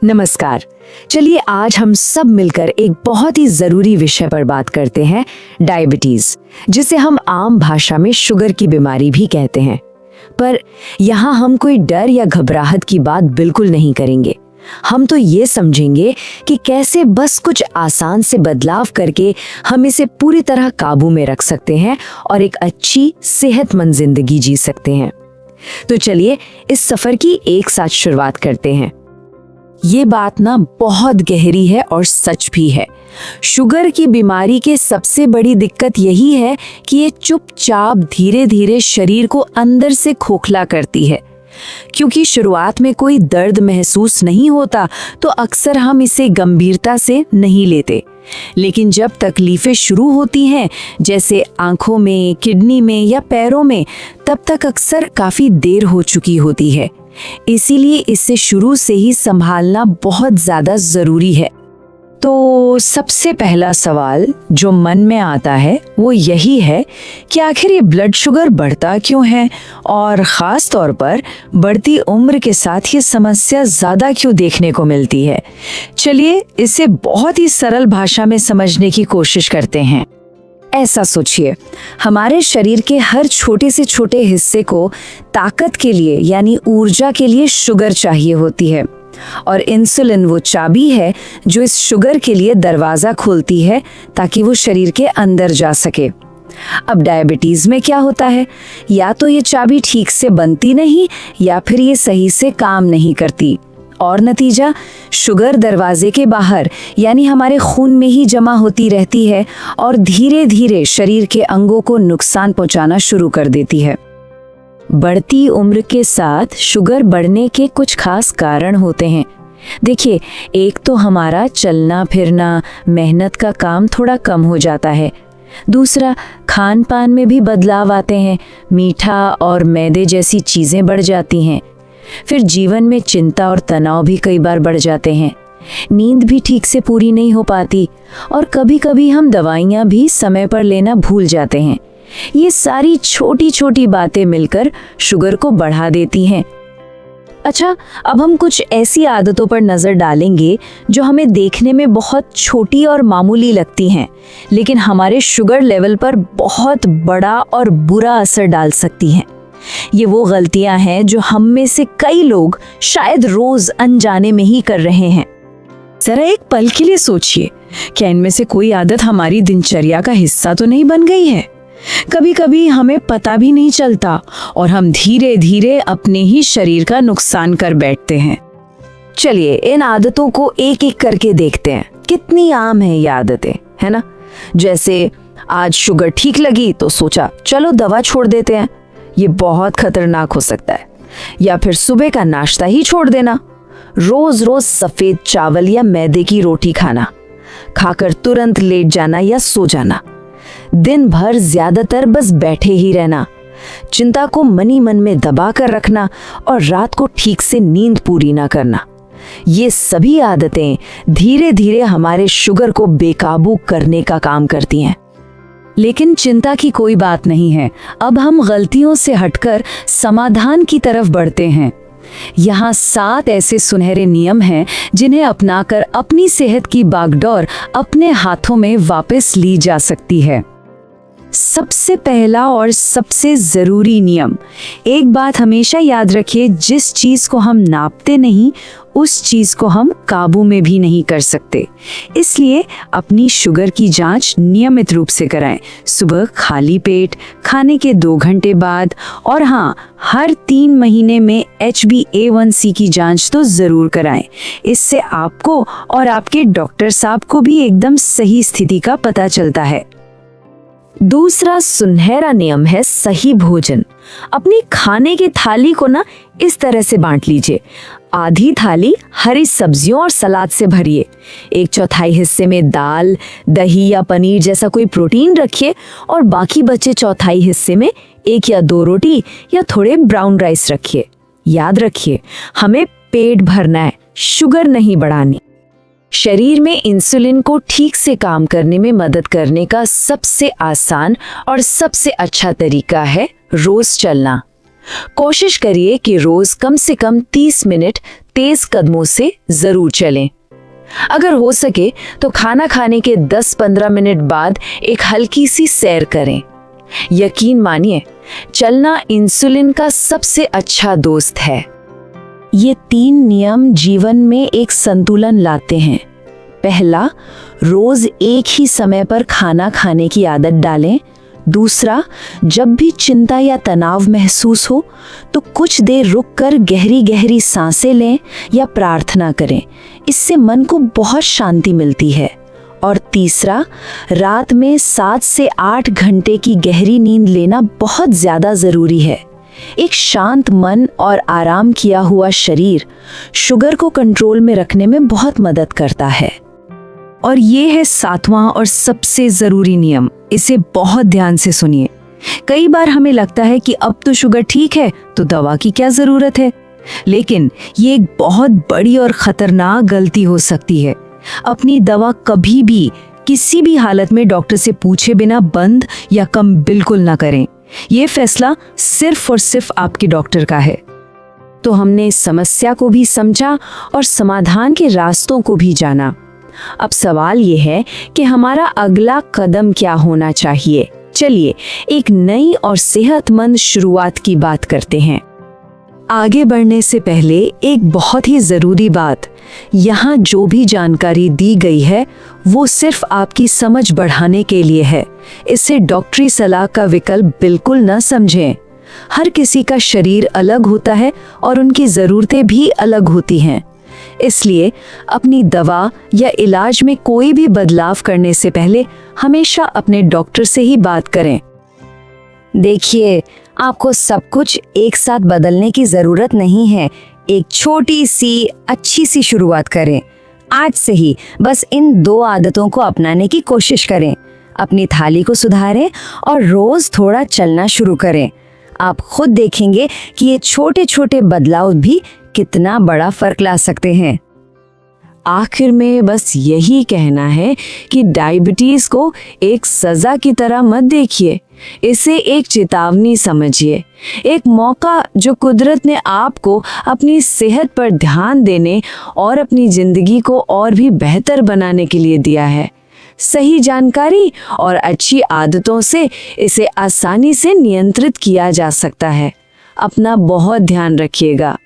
नमस्कार। चलिए आज हम सब मिलकर एक बहुत ही जरूरी विषय पर बात करते हैं, डायबिटीज, जिसे हम आम भाषा में शुगर की बीमारी भी कहते हैं। पर यहाँ हम कोई डर या घबराहट की बात बिल्कुल नहीं करेंगे। हम तो ये समझेंगे कि कैसे बस कुछ आसान से बदलाव करके हम इसे पूरी तरह काबू में रख सकते हैं और एक अच्छी सेहतमंद जिंदगी जी सकते हैं। तो चलिए इस सफर की एक साथ शुरुआत करते हैं। ये बात ना बहुत गहरी है और सच भी है। शुगर की बीमारी के सबसे बड़ी दिक्कत यही है कि ये चुपचाप धीरे धीरे शरीर को अंदर से खोखला करती है। क्योंकि शुरुआत में कोई दर्द महसूस नहीं होता तो अक्सर हम इसे गंभीरता से नहीं लेते, लेकिन जब तकलीफें शुरू होती हैं, जैसे आंखों में, किडनी में या पैरों में, तब तक अक्सर काफी देर हो चुकी होती है। इसीलिए इसे शुरू से ही संभालना बहुत ज्यादा जरूरी है। तो सबसे पहला सवाल जो मन में आता है वो यही है कि आखिर ये ब्लड शुगर बढ़ता क्यों है और ख़ास तौर पर बढ़ती उम्र के साथ ये समस्या ज़्यादा क्यों देखने को मिलती है। चलिए इसे बहुत ही सरल भाषा में समझने की कोशिश करते हैं। ऐसा सोचिए, हमारे शरीर के हर छोटे से छोटे हिस्से को ताकत के लिए यानी ऊर्जा के लिए शुगर चाहिए होती है, और इंसुलिन वो चाबी है जो इस शुगर के लिए दरवाज़ा खोलती है ताकि वो शरीर के अंदर जा सके। अब डायबिटीज़ में क्या होता है, या तो ये चाबी ठीक से बनती नहीं या फिर ये सही से काम नहीं करती, और नतीजा शुगर दरवाजे के बाहर यानी हमारे खून में ही जमा होती रहती है और धीरे धीरे शरीर के अंगों को नुकसान पहुंचाना शुरू कर देती है। बढ़ती उम्र के साथ शुगर बढ़ने के कुछ खास कारण होते हैं। देखिए, एक तो हमारा चलना फिरना, मेहनत का काम थोड़ा कम हो जाता है। दूसरा, खान पान में भी बदलाव आते हैं, मीठा और मैदे जैसी चीज़ें बढ़ जाती हैं। फिर जीवन में चिंता और तनाव भी कई बार बढ़ जाते हैं। नींद भी ठीक से पूरी नहीं हो पाती और कभी कभी हम दवाइयाँ भी समय पर लेना भूल जाते हैं। ये सारी छोटी छोटी बातें मिलकर शुगर को बढ़ा देती हैं। अच्छा, अब हम कुछ ऐसी आदतों पर नज़र डालेंगे जो हमें देखने में बहुत छोटी और मामूली लगती हैं, लेकिन हमारे शुगर लेवल पर बहुत बड़ा और बुरा असर डाल सकती हैं। ये वो गलतियां हैं जो हम में से कई लोग शायद रोज अनजाने में ही कर रहे हैं। जरा एक पल के लिए सोचिए, क्या इनमें से कोई आदत हमारी दिनचर्या का हिस्सा तो नहीं बन गई है? कभी कभी हमें पता भी नहीं चलता और हम धीरे धीरे अपने ही शरीर का नुकसान कर बैठते हैं। चलिए इन आदतों को एक एक करके देखते हैं। कितनी आम है ये आदतें, है ना? जैसे आज शुगर ठीक लगी तो सोचा चलो दवा छोड़ देते हैं, ये बहुत खतरनाक हो सकता है। या फिर सुबह का नाश्ता ही छोड़ देना, रोज रोज सफेद चावल या मैदे की रोटी खाना, खाकर तुरंत लेट जाना या सो जाना, दिन भर ज्यादातर बस बैठे ही रहना, चिंता को मनी मन में दबा कर रखना और रात को ठीक से नींद पूरी ना करना। ये सभी आदतें धीरे धीरे हमारे शुगर को बेकाबू करने का काम करती हैं। लेकिन चिंता की कोई बात नहीं है। अब हम गलतियों से हटकर समाधान की तरफ बढ़ते हैं। यहाँ 7 ऐसे सुनहरे नियम हैं जिन्हें अपनाकर अपनी सेहत की बागडोर अपने हाथों में वापस ली जा सकती है। सबसे पहला और सबसे ज़रूरी नियम, एक बात हमेशा याद रखिए, जिस चीज़ को हम नापते नहीं उस चीज़ को हम काबू में भी नहीं कर सकते। इसलिए अपनी शुगर की जांच नियमित रूप से कराएं, सुबह खाली पेट, खाने के 2 घंटे बाद, और हाँ, हर 3 महीने में HbA1c की जांच तो ज़रूर कराएं। इससे आपको और आपके डॉक्टर साहब को भी एकदम सही स्थिति का पता चलता है। दूसरा सुनहरा नियम है सही भोजन। अपनी खाने की थाली को ना इस तरह से बांट लीजिए। आधी थाली हरी सब्जियों और सलाद से भरिए, 1/4 हिस्से में दाल, दही या पनीर जैसा कोई प्रोटीन रखिए, और बाकी बचे 1/4 हिस्से में 1 या 2 रोटी या थोड़े ब्राउन राइस रखिए। याद रखिए, हमें पेट भरना है, शुगर नहीं बढ़ानी। शरीर में इंसुलिन को ठीक से काम करने में मदद करने का सबसे आसान और सबसे अच्छा तरीका है रोज चलना। कोशिश करिए कि रोज कम से कम 30 मिनट तेज कदमों से जरूर चलें। अगर हो सके तो खाना खाने के 10-15 मिनट बाद एक हल्की सी सैर करें। यकीन मानिए, चलना इंसुलिन का सबसे अच्छा दोस्त है। ये 3 नियम जीवन में एक संतुलन लाते हैं। पहला, रोज एक ही समय पर खाना खाने की आदत डालें। दूसरा, जब भी चिंता या तनाव महसूस हो तो कुछ देर रुककर गहरी गहरी सांसें लें या प्रार्थना करें। इससे मन को बहुत शांति मिलती है। और तीसरा, रात में 7 से 8 घंटे की गहरी नींद लेना बहुत ज़्यादा ज़रूरी है। एक शांत मन और आराम किया हुआ शरीर शुगर को कंट्रोल में रखने में बहुत मदद करता है। और ये है 7वां और सबसे ज़रूरी नियम। इसे बहुत ध्यान से सुनिए। कई बार हमें लगता है कि अब तो शुगर ठीक है तो दवा की क्या ज़रूरत है, लेकिन ये एक बहुत बड़ी और ख़तरनाक गलती हो सकती है। अपनी दवा कभी भी किसी भी हालत में डॉक्टर से पूछे बिना बंद या कम बिल्कुल ना करें। ये फैसला सिर्फ और सिर्फ आपके डॉक्टर का है। तो हमने इस समस्या को भी समझा और समाधान के रास्तों को भी जाना। अब सवाल ये है कि हमारा अगला कदम क्या होना चाहिए। चलिए एक नई और सेहतमंद शुरुआत की बात करते हैं। आगे बढ़ने से पहले एक बहुत ही ज़रूरी बात, यहाँ जो भी जानकारी दी गई है वो सिर्फ आपकी समझ बढ़ाने के लिए है। इसे डॉक्टरी सलाह का विकल्प बिल्कुल न समझें। हर किसी का शरीर अलग होता है और उनकी ज़रूरतें भी अलग होती हैं। इसलिए अपनी दवा या इलाज में कोई भी बदलाव करने से पहले हमेशा अपने डॉक्टर से ही बात करें। देखिए, आपको सब कुछ एक साथ बदलने की ज़रूरत नहीं है। एक छोटी सी अच्छी सी शुरुआत करें। आज से ही बस इन 2 आदतों को अपनाने की कोशिश करें। अपनी थाली को सुधारें और रोज़ थोड़ा चलना शुरू करें। आप खुद देखेंगे कि ये छोटे छोटे बदलाव भी कितना बड़ा फर्क ला सकते हैं। आखिर में बस यही कहना है कि डायबिटीज को एक सजा की तरह मत देखिए। इसे एक चेतावनी समझिए, एक मौका जो कुदरत ने आपको अपनी सेहत पर ध्यान देने और अपनी जिंदगी को और भी बेहतर बनाने के लिए दिया है। सही जानकारी और अच्छी आदतों से इसे आसानी से नियंत्रित किया जा सकता है। अपना बहुत ध्यान रखिएगा।